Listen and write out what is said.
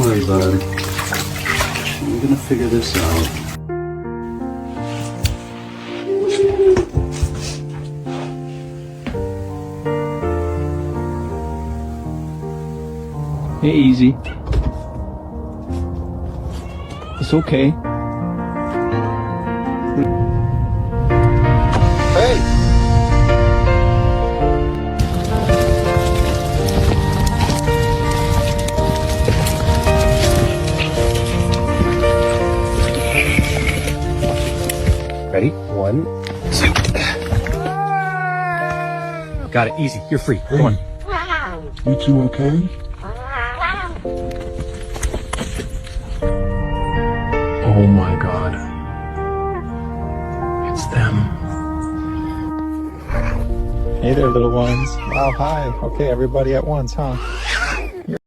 worry, bud. I'm gonna figure this out. Hey, easy. It's okay. Hey! Ready? 1, 2. Got it. Easy. You're free. Come on. You two okay? Oh my God. It's them. Hey there, little ones. Wow, hi. Okay, everybody at once, huh?